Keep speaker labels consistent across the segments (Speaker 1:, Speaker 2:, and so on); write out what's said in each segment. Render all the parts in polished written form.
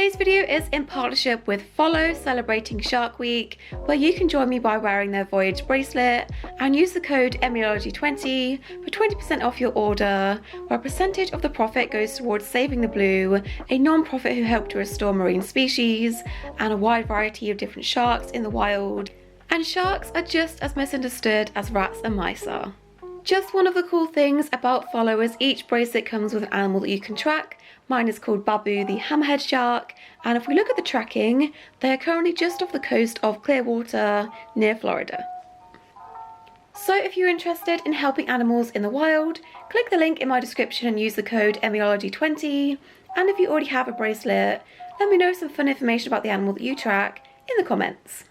Speaker 1: Today's video is in partnership with Follow celebrating Shark Week, where you can join me by wearing their Voyage bracelet and use the code Emiology20 for 20% off your order, where a percentage of the profit goes towards Saving the Blue, a non-profit who help to restore marine species and a wide variety of different sharks in the wild. And sharks are just as misunderstood as rats and mice are. Just one of the cool things about Follow is each bracelet comes with an animal that you can track. Mine is called Babu the hammerhead shark, and if we look at the tracking, they are currently just off the coast of Clearwater near Florida. So if you're interested in helping animals in the wild, click the link in my description and use the code Emiology20, and if you already have a bracelet, let me know some fun information about the animal that you track in the comments.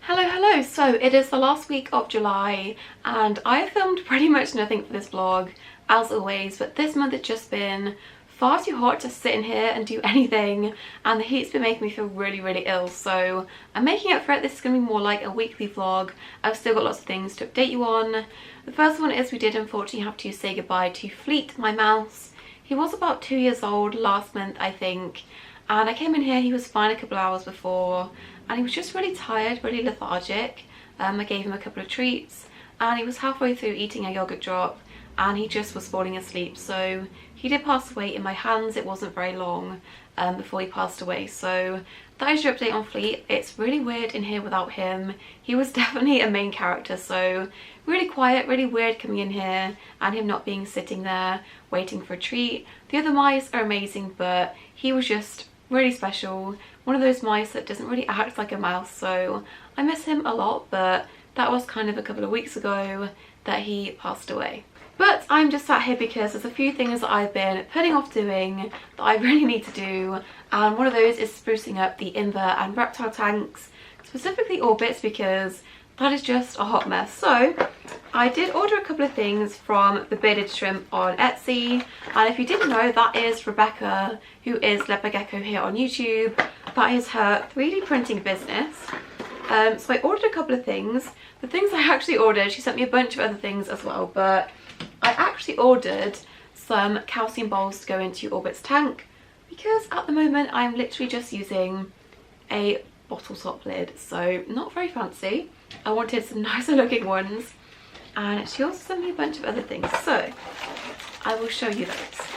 Speaker 1: Hello, so it is the last week of July and I filmed pretty much nothing for this vlog as always, but this month it's just been far too hot to sit in here and do anything, and the heat's been making me feel really ill, so I'm making up for it. This is going to be more like a weekly vlog. I've still got lots of things to update you on. The first one is we did unfortunately have to say goodbye to Fleet, my mouse. He was about 2 years old last month, I think, and I came in here, he was fine a couple of hours before, and he was just really tired, really lethargic. I gave him a couple of treats and he was halfway through eating a yogurt drop and he just was falling asleep. So he did pass away in my hands. It wasn't very long before he passed away. So that is your update on Fleet. It's really weird in here without him. He was definitely a main character, so really quiet, really weird coming in here and him not being sitting there waiting for a treat. The other mice are amazing, but he was just really special. One of those mice that doesn't really act like a mouse, so I miss him a lot, but that was kind of a couple of weeks ago that he passed away. But I'm just sat here because there's a few things that I've been putting off doing that I really need to do, and one of those is sprucing up the invert and reptile tanks, specifically orbits, because that is just a hot mess. So I did order a couple of things from the Bearded Shrimp on Etsy, and if you didn't know, that is Rebecca, who is Leopard Gecko here on YouTube. That is her 3D printing business. So I ordered a couple of things. The things I actually ordered, she sent me a bunch of other things as well, but I actually ordered some calcium bowls to go into Orbit's tank, because at the moment I'm literally just using a bottle top lid, so not very fancy. I wanted some nicer looking ones, and she also sent me a bunch of other things, so I will show you those.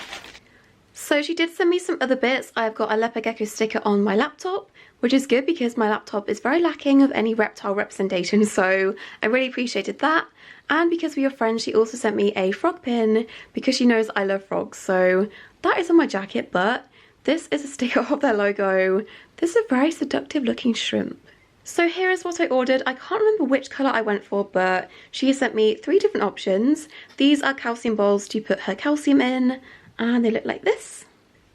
Speaker 1: So she did send me some other bits. I've got a Leopard Gecko sticker on my laptop, which is good because my laptop is very lacking of any reptile representation, so I really appreciated that. And because we are friends, she also sent me a frog pin because she knows I love frogs, so that is on my jacket. But this is a sticker of their logo. This is a very seductive looking shrimp. So here is what I ordered. I can't remember which colour I went for, but she sent me 3 different options. These are calcium bowls to put her calcium in, and they look like this.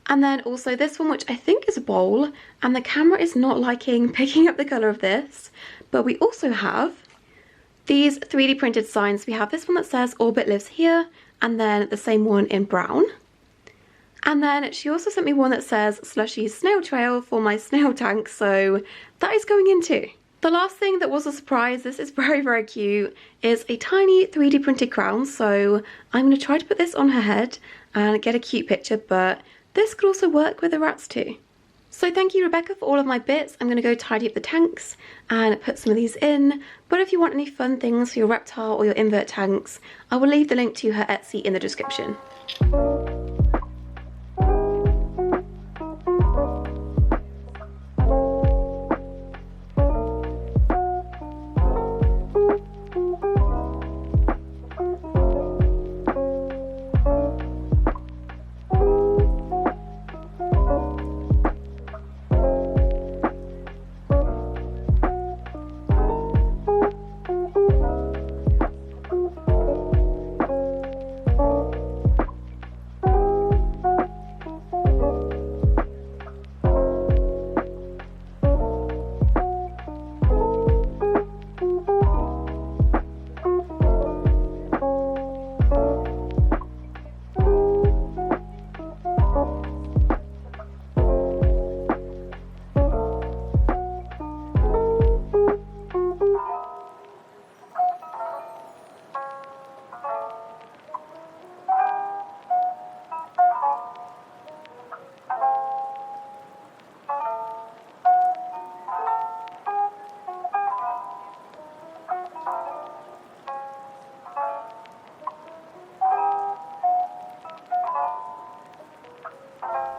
Speaker 1: And then also this one, which I think is a bowl, and the camera is not liking picking up the colour of this. But we also have these 3D printed signs. We have this one that says Orbit lives here, and then the same one in brown. And then she also sent me one that says Slushy Snail Trail for my snail tank, so that is going in too. The last thing that was a surprise, this is very cute, is a tiny 3D printed crown. So I'm going to try to put this on her head and get a cute picture, but this could also work with the rats too. So thank you, Rebecca, for all of my bits. I'm going to go tidy up the tanks and put some of these in. But if you want any fun things for your reptile or your invert tanks, I will leave the link to her Etsy in the description.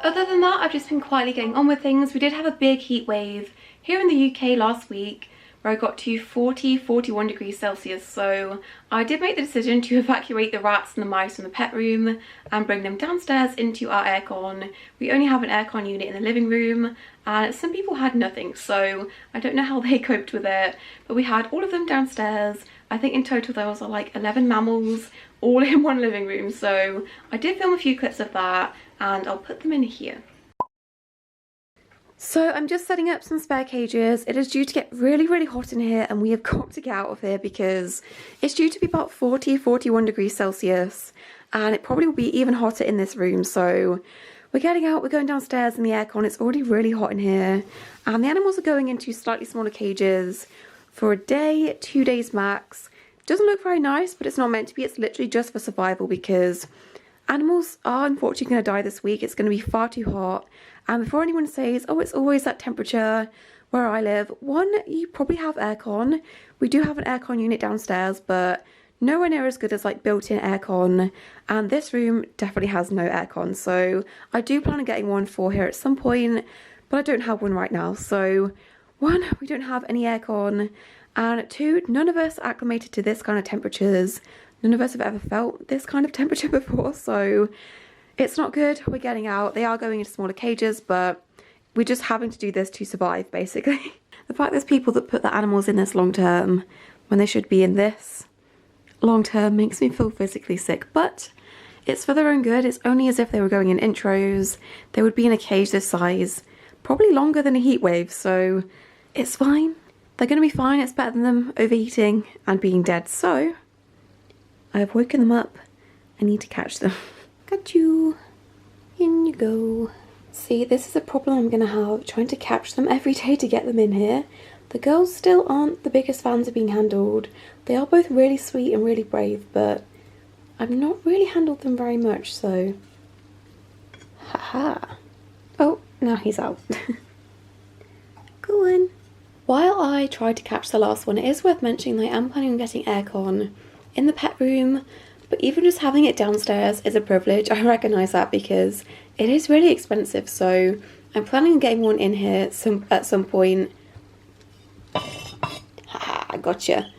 Speaker 1: Other than that, I've just been quietly getting on with things. We did have a big heat wave here in the UK last week where I got to 41 degrees Celsius, so I did make the decision to evacuate the rats and the mice from the pet room and bring them downstairs into our aircon. We only have an aircon unit in the living room, and some people had nothing, so I don't know how they coped with it, but we had all of them downstairs. I think in total there was like 11 mammals all in one living room, so I did film a few clips of that and I'll put them in here. So I'm just setting up some spare cages. It is due to get really hot in here, and we have got to get out of here because it's due to be about 41 degrees Celsius, and it probably will be even hotter in this room. So we're getting out, we're going downstairs in the aircon. It's already really hot in here, and the animals are going into slightly smaller cages for a day, 2 days max. Doesn't look very nice, but it's not meant to be. It's literally just for survival because animals are unfortunately going to die this week. It's going to be far too hot. And before anyone says, oh, it's always that temperature where I live, one, you probably have aircon. We do have an aircon unit downstairs, but nowhere near as good as like built-in aircon. And this room definitely has no aircon. So I do plan on getting one for here at some point, but I don't have one right now. So one, we don't have any aircon. And two, none of us are acclimated to this kind of temperatures. None of us have ever felt this kind of temperature before, so it's not good. We're getting out. They are going into smaller cages, but we're just having to do this to survive, basically. The fact there's people that put the animals in this long term when they should be in this long term makes me feel physically sick, but it's for their own good. It's only as if they were going in intros. They would be in a cage this size, probably longer than a heat wave, so it's fine. They're going to be fine. It's better than them overheating and being dead, so I've woken them up. I need to catch them. Got you. In you go. See, this is a problem I'm going to have trying to catch them every day to get them in here. The girls still aren't the biggest fans of being handled. They are both really sweet and really brave, but I've not really handled them very much, so... Haha. Oh, now he's out. Go on. While I tried to catch the last one, it is worth mentioning that I am planning on getting aircon in the pet room, but even just having it downstairs is a privilege. I recognise that because it is really expensive, so I'm planning on getting one in here at some point. Haha, gotcha.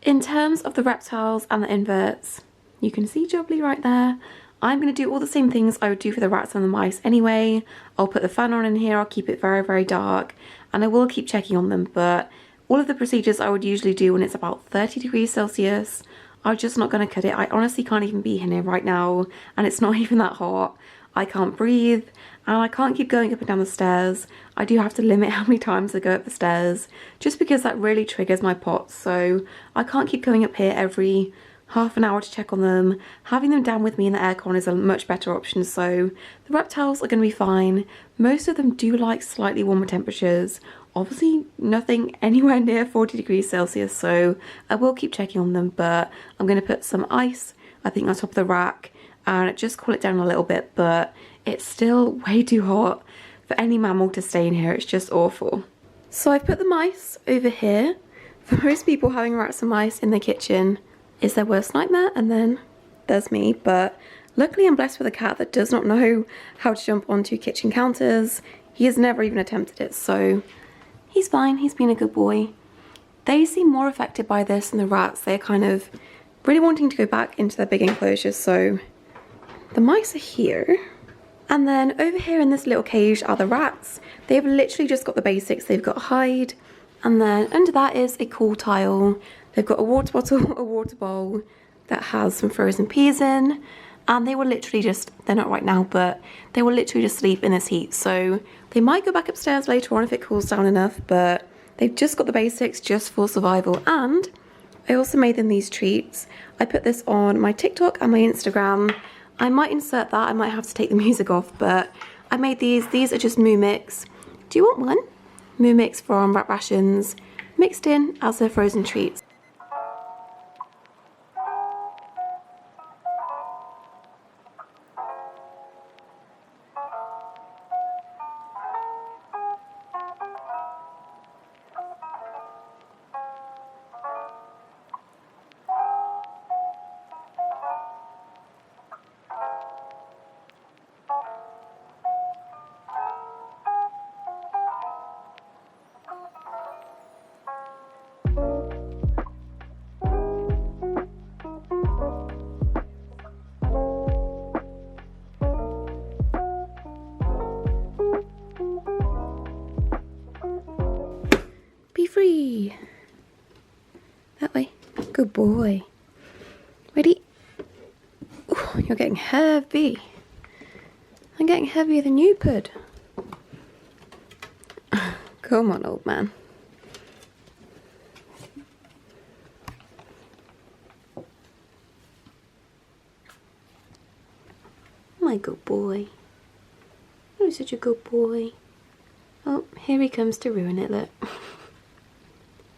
Speaker 1: In terms of the reptiles and the inverts, you can see Jubbly right there. I'm going to do all the same things I would do for the rats and the mice anyway. I'll put the fan on in here, I'll keep it very dark, and I will keep checking on them, but all of the procedures I would usually do when it's about 30 degrees Celsius, I'm just not going to cut it. I honestly can't even be in here right now, and it's not even that hot. I can't breathe, and I can't keep going up and down the stairs. I do have to limit how many times I go up the stairs, just because that really triggers my POTS, so I can't keep going up here every half an hour to check on them. Having them down with me in the aircon is a much better option, so the reptiles are going to be fine. Most of them do like slightly warmer temperatures. Obviously nothing anywhere near 40 degrees Celsius, so I will keep checking on them, but I'm going to put some ice, I think, on top of the rack and just cool it down a little bit, but it's still way too hot for any mammal to stay in here. It's just awful. So I've put the mice over here. For most people, having rats and mice in their kitchen is their worst nightmare, and then there's me, but luckily I'm blessed with a cat that does not know how to jump onto kitchen counters. He has never even attempted it, so he's fine. He's been a good boy. They seem more affected by this than the rats. They're kind of really wanting to go back into their big enclosures, so the mice are here. And then over here in this little cage are the rats. They've literally just got the basics. They've got a hide, and then under that is a cool tile. They've got a water bottle, a water bowl that has some frozen peas in, and they will literally just, they're not right now, but they will literally just sleep in this heat. So they might go back upstairs later on if it cools down enough, but they've just got the basics just for survival. And I also made them these treats. I put this on my TikTok and my Instagram. I might insert that, I might have to take the music off, but I made these. These are just moo mix. Do you want one? Moo mix from Rat Rations, mixed in as their frozen treats. boy. Ready? Ooh, you're getting heavy. I'm getting heavier than you, Pud. Come on, old man. My good boy. You're such a good boy. Oh, here he comes to ruin it, look.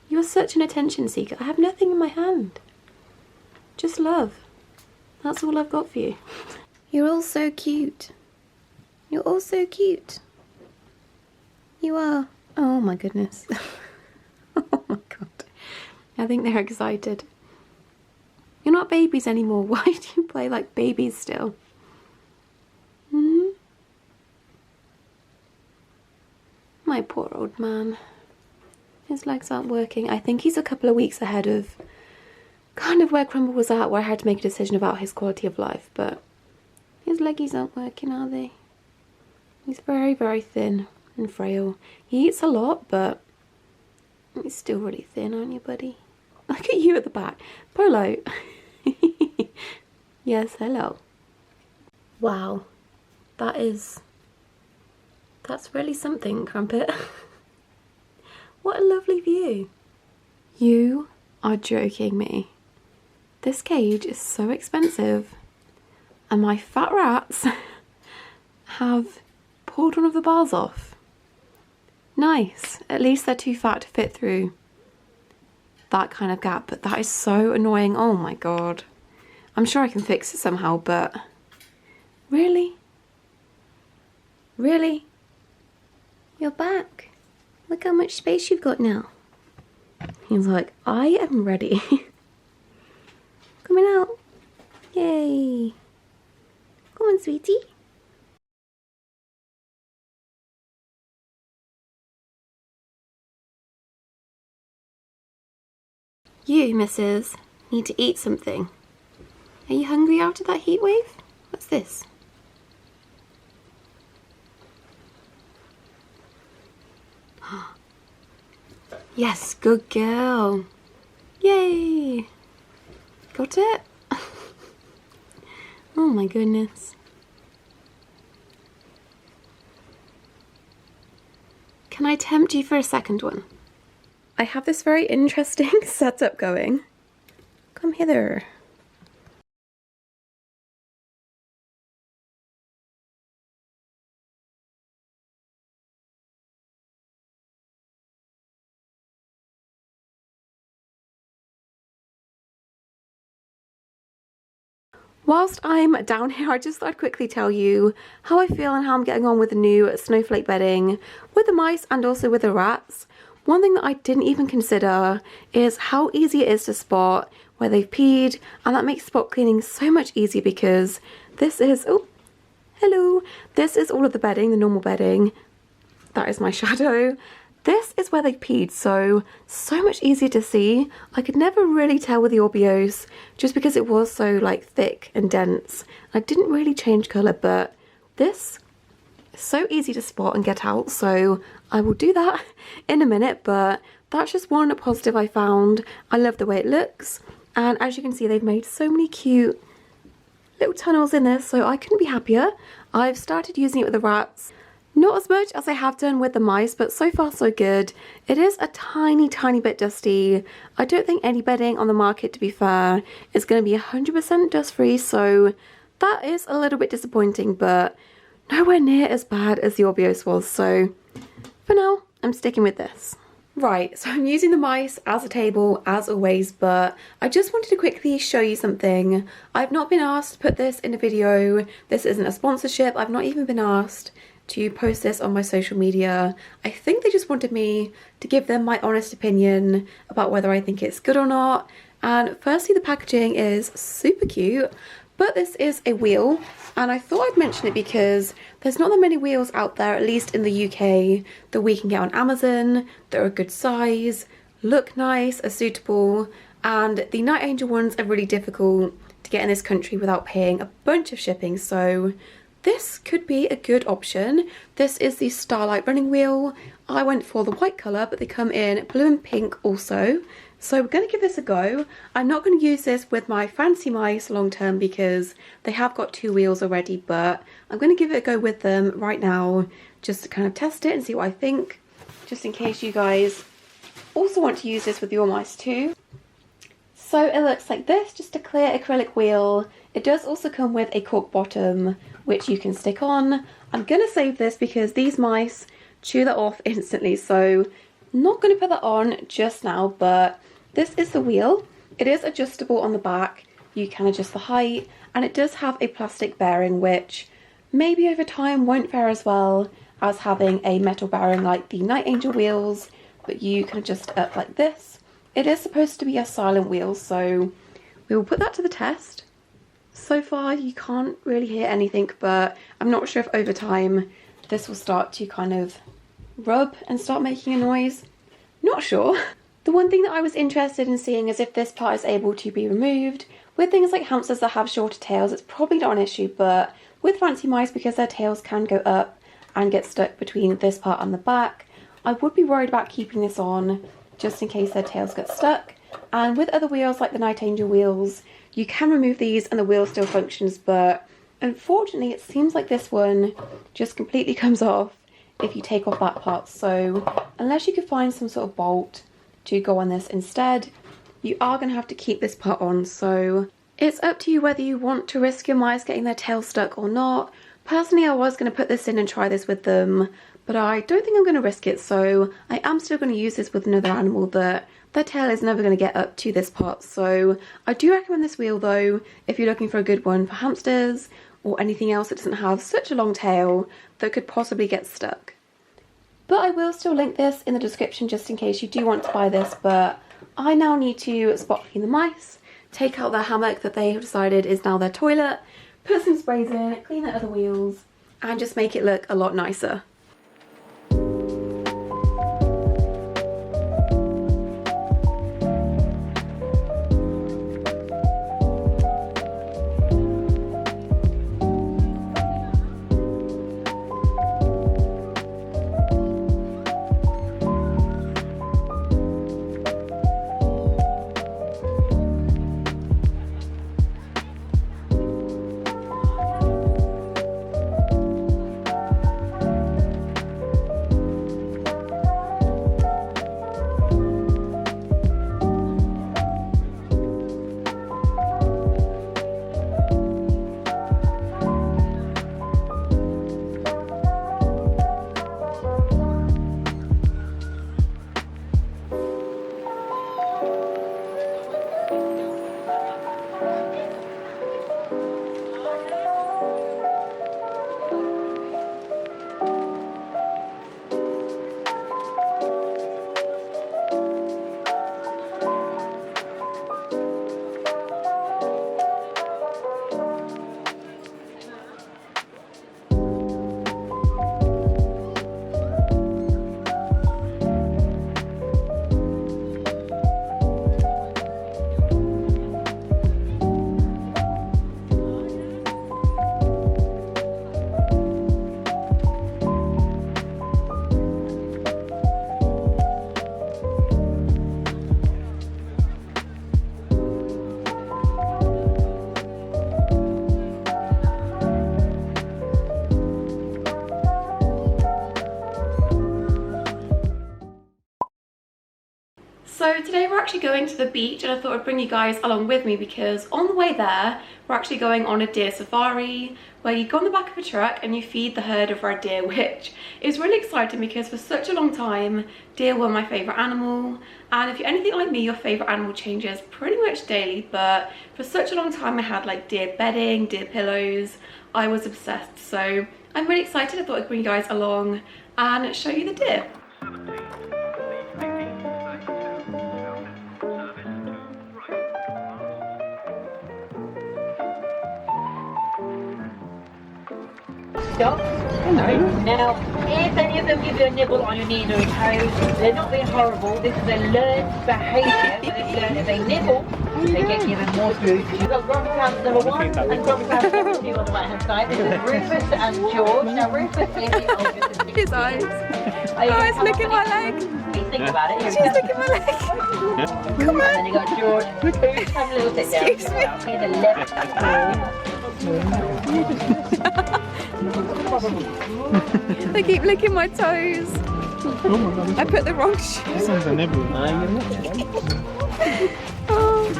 Speaker 1: You're such an attention seeker. I have nothing in my hand. Just love. That's all I've got for you. You're all so cute. You're all so cute. You are. Oh my goodness. Oh my god. I think they're excited. You're not babies anymore. Why do you play like babies still? Hmm? My poor old man. His legs aren't working. I think he's a couple of weeks ahead of kind of where Crumble was at, where I had to make a decision about his quality of life, but his leggies aren't working, are they? He's very, very thin and frail. He eats a lot, but he's still really thin, aren't you, buddy? Look at you at the back. Polo. Yes, hello. Wow. That's really something, Crumpet. What a lovely view. You are joking me. This cage is so expensive, and my fat rats have pulled one of the bars off. Nice. At least they're too fat to fit through that kind of gap, but that is so annoying. Oh my god. I'm sure I can fix it somehow, but really? Really? You're back. Look how much space you've got now. He's like, I am ready. Coming out. Yay. Come on, sweetie. You, missus, need to eat something. Are you hungry after that heat wave? What's this? Yes, good girl. Yay. Got it? Oh my goodness. Can I tempt you for a second one? I have this very interesting setup going. Come hither. Whilst I'm down here, I just thought I'd quickly tell you how I feel and how I'm getting on with the new snowflake bedding with the mice and also with the rats. One thing that I didn't even consider is how easy it is to spot where they've peed, and that makes spot cleaning so much easier because this is, oh, hello, this is all of the bedding, the normal bedding. That is my shadow. This is where they peed, so much easier to see. I could never really tell with the Orbeos just because it was so like thick and dense. I didn't really change colour, but this is so easy to spot and get out, so I will do that in a minute, but that's just one positive I found. I love the way it looks, and as you can see, they've made so many cute little tunnels in this, so I couldn't be happier. I've started using it with the rats. Not as much as I have done with the mice, but so far so good. It is a tiny, tiny bit dusty. I don't think any bedding on the market, to be fair, is going to be 100% dust free, so that is a little bit disappointing, but nowhere near as bad as the Orbeos was, so for now, I'm sticking with this. Right, so I'm using the mice as a table, as always, but I just wanted to quickly show you something. I've not been asked to put this in a video. This isn't a sponsorship. I've not even been asked to post this on my social media. I think they just wanted me to give them my honest opinion about whether I think it's good or not. And firstly, the packaging is super cute, but this is a wheel, and I thought I'd mention it because there's not that many wheels out there, at least in the UK, that we can get on Amazon, that are a good size, look nice, are suitable, and the Night Angel ones are really difficult to get in this country without paying a bunch of shipping, so this could be a good option. This is the Starlight running wheel. I went for the white colour, but they come in blue and pink also. So we're going to give this a go. I'm not going to use this with my fancy mice long term because they have got 2 wheels already, but I'm going to give it a go with them right now just to kind of test it and see what I think, just in case you guys also want to use this with your mice too. So it looks like this, just a clear acrylic wheel. It does also come with a cork bottom which you can stick on. I'm going to save this because these mice chew that off instantly, so I'm not going to put that on just now, but this is the wheel. It is adjustable on the back. You can adjust the height, and it does have a plastic bearing which maybe over time won't fare as well as having a metal bearing like the Night Angel wheels, but you can adjust it up like this. It is supposed to be a silent wheel, so we will put that to the test. So far you can't really hear anything, but I'm not sure if over time this will start to kind of rub and start making a noise. Not sure. The one thing that I was interested in seeing is if this part is able to be removed. With things like hamsters that have shorter tails, it's probably not an issue, but with fancy mice, because their tails can go up and get stuck between this part and the back, I would be worried about keeping this on just in case their tails get stuck. And with other wheels like the Night Angel wheels, you can remove these and the wheel still functions, but unfortunately it seems like this one just completely comes off if you take off that part. So unless you could find some sort of bolt to go on this instead, you are going to have to keep this part on. So it's up to you whether you want to risk your mice getting their tail stuck or not. Personally, I was going to put this in and try this with them, but I don't think I'm going to risk it, so I am still going to use this with another animal that their tail is never going to get up to this part. So I do recommend this wheel though if you're looking for a good one for hamsters or anything else that doesn't have such a long tail that could possibly get stuck. But I will still link this in the description just in case you do want to buy this. But I now need to spot clean the mice, take out their hammock that they have decided is now their toilet, put some sprays in, clean the other wheels, and just make it look a lot nicer. So today we're actually going to the beach, and I thought I'd bring you guys along with me because on the way there we're actually going on a deer safari where you go on the back of a truck and you feed the herd of red deer, which is really exciting because for such a long time deer were my favourite animal. And if you're anything like me, your favourite animal changes pretty much daily, but for such a long time I had like deer bedding, deer pillows. I was obsessed, so I'm really excited. I thought I'd bring you guys along and show you the deer.
Speaker 2: Stop. Hello. Now, if any of them give you a nibble on your knee or your toe, they're not being horrible. This is a learned behaviour. They've learned if they nibble, they get given more food. You've got Grumpy Pants number 1 and Grumpy Pants number 2 on the right hand side. This is Rufus and George. Now, Rufus is the oldest.
Speaker 1: His eyes. Oh, it's licking my leg.
Speaker 2: think about it. Here
Speaker 3: She's
Speaker 2: we go.
Speaker 3: looking at my leg. Come
Speaker 2: And
Speaker 3: on.
Speaker 2: then you got George. Please have a little sit down.
Speaker 3: Excuse me.
Speaker 2: Here's a left.
Speaker 3: They keep licking my toes.
Speaker 4: Oh my god.
Speaker 3: I put the wrong shoes.
Speaker 4: This one's a nibble.
Speaker 3: Oh.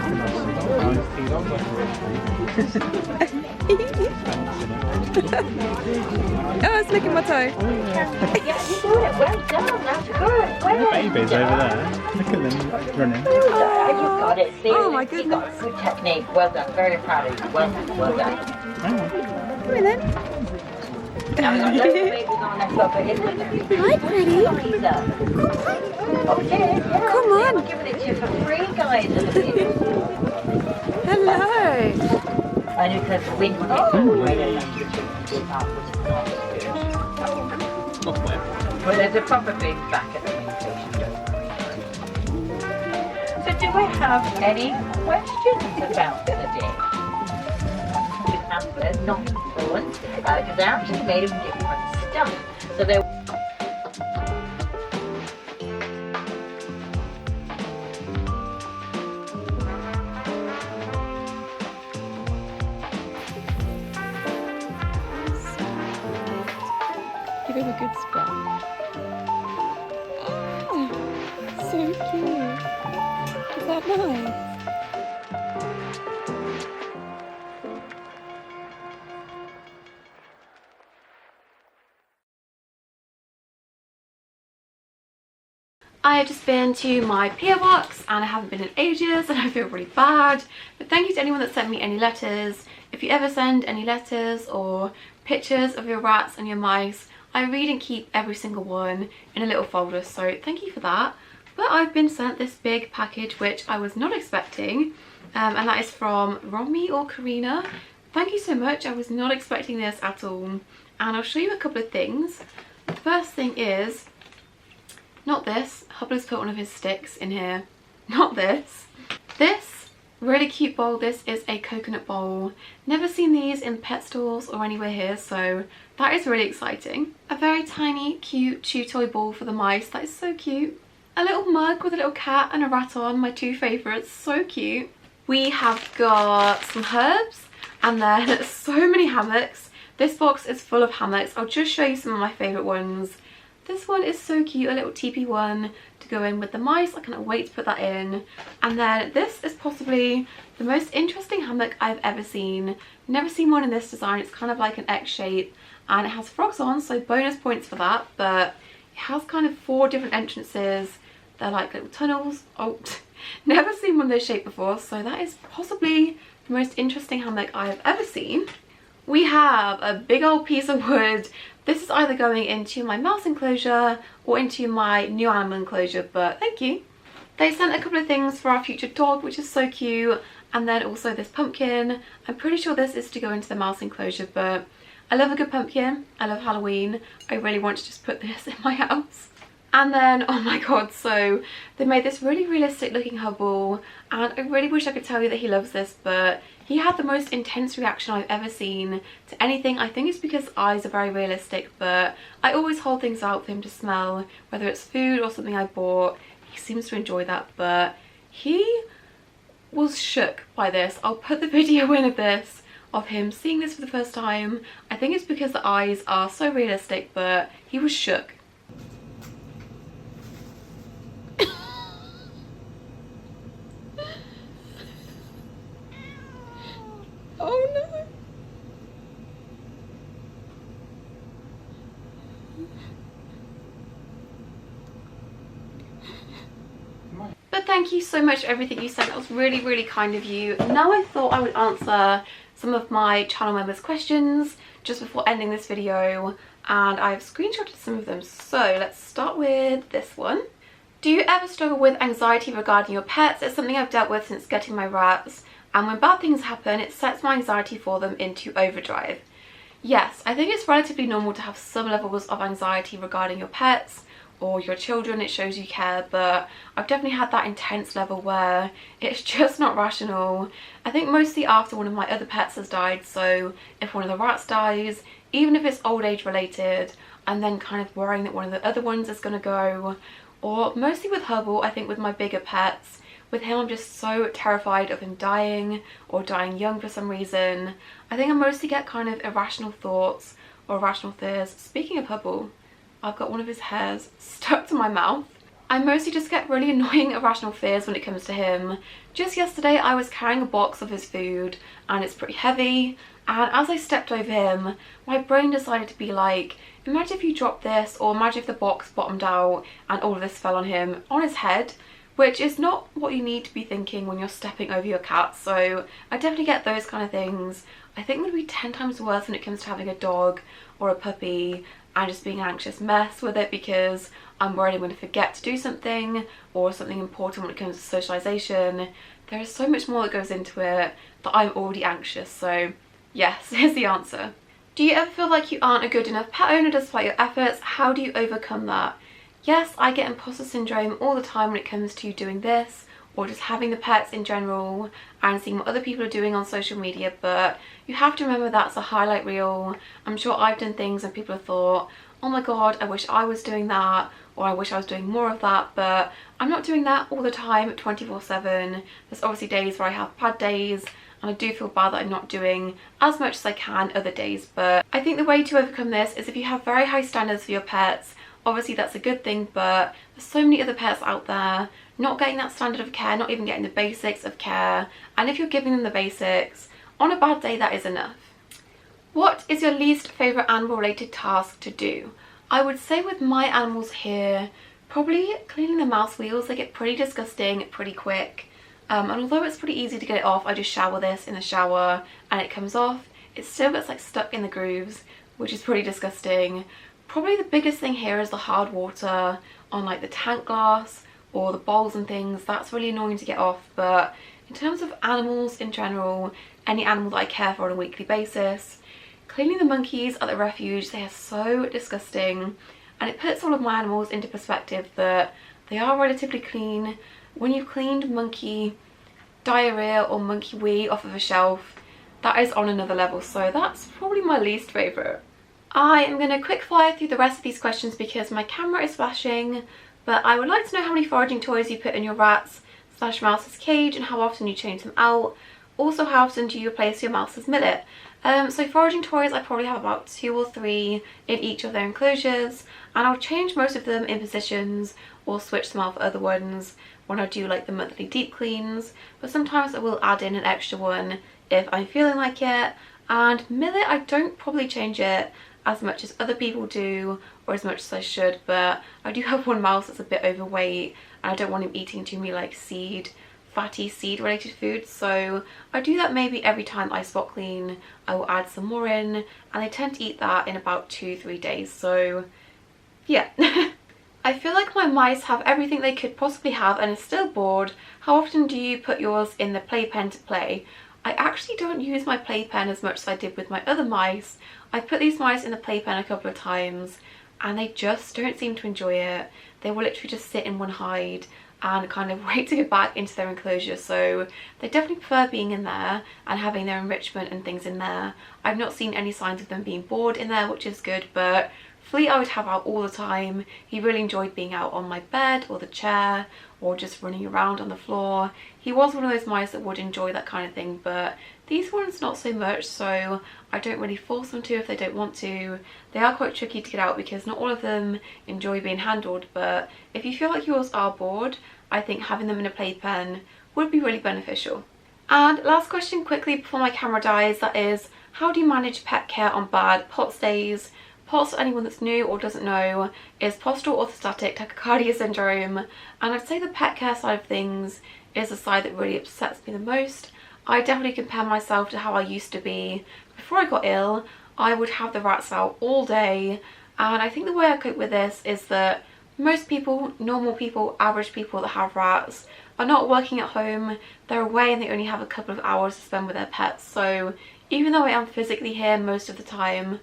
Speaker 3: Oh, it's licking my toe.
Speaker 2: Yeah, you're doing it. Well done. That's good. Well
Speaker 4: Babies
Speaker 2: done.
Speaker 4: over there. Look at them running.
Speaker 2: You got it. See,
Speaker 3: Oh my
Speaker 2: you
Speaker 3: goodness.
Speaker 2: got good technique. Well done. Very proud of you. Well done. Well done.
Speaker 4: Hang on.
Speaker 3: Come here then.
Speaker 2: Now we've got loads of babies on that sofa, isn't it?
Speaker 3: Hi, pretty.
Speaker 2: Pizza. Oh, yeah.
Speaker 3: Come on.
Speaker 2: I'm giving it to you for free, guys.
Speaker 3: Hello.
Speaker 2: I knew because the wind was Well, there's a proper big back at the main station. So do we have any questions about the day? The pamphlet, not influence, because they're actually made of different stuff. So they're
Speaker 3: Give him a good spot. Oh, so cute. Is that nice?
Speaker 1: I have just been to my PO box and I haven't been in ages and I feel really bad. But thank you to anyone that sent me any letters. If you ever send any letters or pictures of your rats and your mice, I read and keep every single one in a little folder, so thank you for that. But I've been sent this big package which I was not expecting, and that is from Romy or Karina. Thank you so much. I was not expecting this at all, and I'll show you a couple of things. The first thing is not this. Hubler's put one of his sticks in here. Not this. This really cute bowl. This is a coconut bowl. Never seen these in pet stores or anywhere here, so that is really exciting. A very tiny, cute chew toy bowl for the mice. That is so cute. A little mug with a little cat and a rat on, my two favourites. So cute. We have got some herbs and then so many hammocks. This box is full of hammocks. I'll just show you some of my favourite ones. This one is so cute, a little teepee one to go in with the mice. I cannot wait to put that in. And then this is possibly the most interesting hammock I've ever seen. Never seen one in this design. It's kind of like an X shape and it has frogs on, so bonus points for that. But it has kind of 4 different entrances. They're like little tunnels. Oh, never seen one of those shaped before, so that is possibly the most interesting hammock I've ever seen. We have a big old piece of wood. This is either going into my mouse enclosure or into my new animal enclosure, but thank you. They sent a couple of things for our future dog, which is so cute, and then also this pumpkin. I'm pretty sure this is to go into the mouse enclosure, but I love a good pumpkin. I love Halloween. I really want to just put this in my house. And then, oh my god, so they made this really realistic looking hubble, and I really wish I could tell you that he loves this, but he had the most intense reaction I've ever seen to anything. I think it's because eyes are very realistic, but I always hold things out for him to smell, whether it's food or something I bought. He seems to enjoy that, but he was shook by this. I'll put the video in of this, of him seeing this for the first time. I think it's because the eyes are so realistic, but he was shook.
Speaker 3: Oh no.
Speaker 1: But thank you so much for everything you sent. That was really, really kind of you. Now I thought I would answer some of my channel members' questions just before ending this video, and I've screenshotted some of them. So let's start with this one. Do you ever struggle with anxiety regarding your pets? It's something I've dealt with since getting my rats, and when bad things happen, it sets my anxiety for them into overdrive. Yes, I think it's relatively normal to have some levels of anxiety regarding your pets or your children. It shows you care, but I've definitely had that intense level where it's just not rational. I think mostly after one of my other pets has died, so if one of the rats dies, even if it's old age related, I'm then kind of worrying that one of the other ones is going to go, or mostly with Hubble, I think with my bigger pets. With him, I'm just so terrified of him dying or dying young for some reason. I think I mostly get kind of irrational thoughts or irrational fears. Speaking of Hubble, I've got one of his hairs stuck to my mouth. I mostly just get really annoying irrational fears when it comes to him. Just yesterday I was carrying a box of his food and it's pretty heavy, and as I stepped over him, my brain decided to be like, imagine if you dropped this, or imagine if the box bottomed out and all of this fell on him, on his head, which is not what you need to be thinking when you're stepping over your cat. So I definitely get those kind of things. I think it would be 10 times worse when it comes to having a dog or a puppy and just being an anxious mess with it, because I'm worried I'm going to forget to do something or something important when it comes to socialisation. There is so much more that goes into it that I'm already anxious. So yes, here's the answer. Do you ever feel like you aren't a good enough pet owner despite your efforts? How do you overcome that? Yes, I get imposter syndrome all the time when it comes to doing this or just having the pets in general and seeing what other people are doing on social media, but you have to remember that's a highlight reel. I'm sure I've done things and people have thought, oh my god, I wish I was doing that, or I wish I was doing more of that, but I'm not doing that all the time 24/7. There's obviously days where I have bad days and I do feel bad that I'm not doing as much as I can other days, but I think the way to overcome this is if you have very high standards for your pets. Obviously that's a good thing, but there's so many other pets out there not getting that standard of care, not even getting the basics of care, and if you're giving them the basics, on a bad day that is enough. What is your least favourite animal related task to do? I would say with my animals here, probably cleaning the mouse wheels. They get pretty disgusting pretty quick, and although it's pretty easy to get it off, I just shower this in the shower and it comes off, it still gets like stuck in the grooves, which is pretty disgusting. Probably the biggest thing here is the hard water on like the tank glass or the bowls and things. That's really annoying to get off, but in terms of animals in general, any animal that I care for on a weekly basis, cleaning the monkeys at the refuge, they are so disgusting, and it puts all of my animals into perspective that they are relatively clean. When you've cleaned monkey diarrhea or monkey wee off of a shelf, that is on another level, so that's probably my least favourite. I am going to quick fire through the rest of these questions because my camera is flashing, but I would like to know how many foraging toys you put in your rats/mouse's cage and how often you change them out. Also, how often do you replace your mouse's millet? So foraging toys, I probably have about 2 or 3 in each of their enclosures, and I'll change most of them in positions or switch them out for other ones when I do like the monthly deep cleans, but sometimes I will add in an extra one if I'm feeling like it. And millet, I don't probably change it as much as other people do or as much as I should, but I do have one mouse that's a bit overweight and I don't want him eating too many like fatty seed related foods, so I do that maybe every time I spot clean. I will add some more in, and they tend to eat that in about 2-3 days, so yeah. I feel like my mice have everything they could possibly have and are still bored. How often do you put yours in the playpen to play? I actually don't use my playpen as much as I did with my other mice. I put these mice in the playpen a couple of times and they just don't seem to enjoy it. They will literally just sit in one hide and kind of wait to go back into their enclosure, so they definitely prefer being in there and having their enrichment and things in there. I've not seen any signs of them being bored in there, which is good, but Flea I would have out all the time. He really enjoyed being out on my bed or the chair or just running around on the floor. He was one of those mice that would enjoy that kind of thing, but these ones not so much, so I don't really force them to if they don't want to. They are quite tricky to get out because not all of them enjoy being handled, but if you feel like yours are bored, I think having them in a playpen would be really beneficial. And last question quickly before my camera dies, that is, how do you manage pet care on bad POTS days? POTS, for anyone that's new or doesn't know, is postural orthostatic tachycardia syndrome, and I'd say the pet care side of things is the side that really upsets me the most. I definitely compare myself to how I used to be. Before I got ill, I would have the rats out all day, and I think the way I cope with this is that most people, normal people, average people that have rats are not working at home, they're away and they only have a couple of hours to spend with their pets, so even though I am physically here most of the time,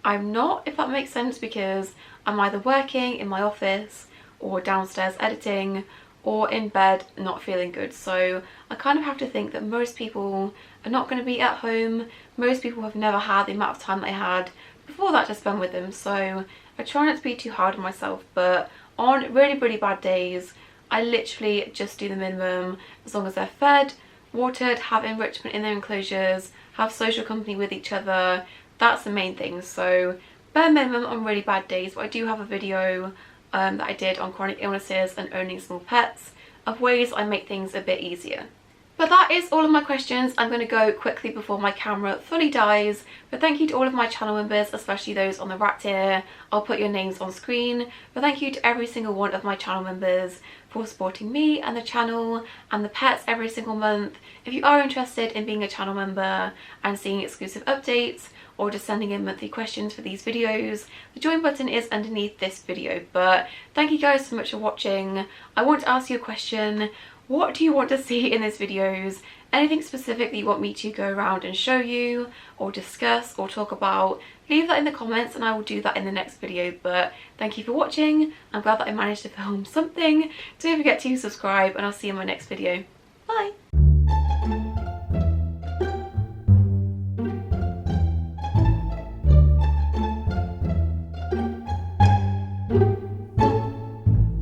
Speaker 1: I'm not, if that makes sense, because I'm either working in my office or downstairs editing or in bed not feeling good. So I kind of have to think that most people are not going to be at home. Most people have never had the amount of time they had before that to spend with them, so I try not to be too hard on myself, but On really bad days, I literally just do the minimum. As long as they're fed, watered, have enrichment in their enclosures, have social company with each other, that's the main thing. So bare minimum on really bad days. But I do have a video that I did on chronic illnesses and owning small pets, of ways I make things a bit easier. But that is all of my questions. I'm going to go quickly before my camera fully dies. But thank you to all of my channel members, especially those on the rat tier. I'll put your names on screen. But thank you to every single one of my channel members for supporting me and the channel and the pets every single month. If you are interested in being a channel member and seeing exclusive updates, or just sending in monthly questions for these videos, the join button is underneath this video. But thank you guys so much for watching. I want to ask you a question. What do you want to see in these videos? Anything specific that you want me to go around and show you or discuss or talk about? Leave that in the comments and I will do that in the next video. But thank you for watching. I'm glad that I managed to film something. Don't forget to subscribe and I'll see you in my next video. Bye!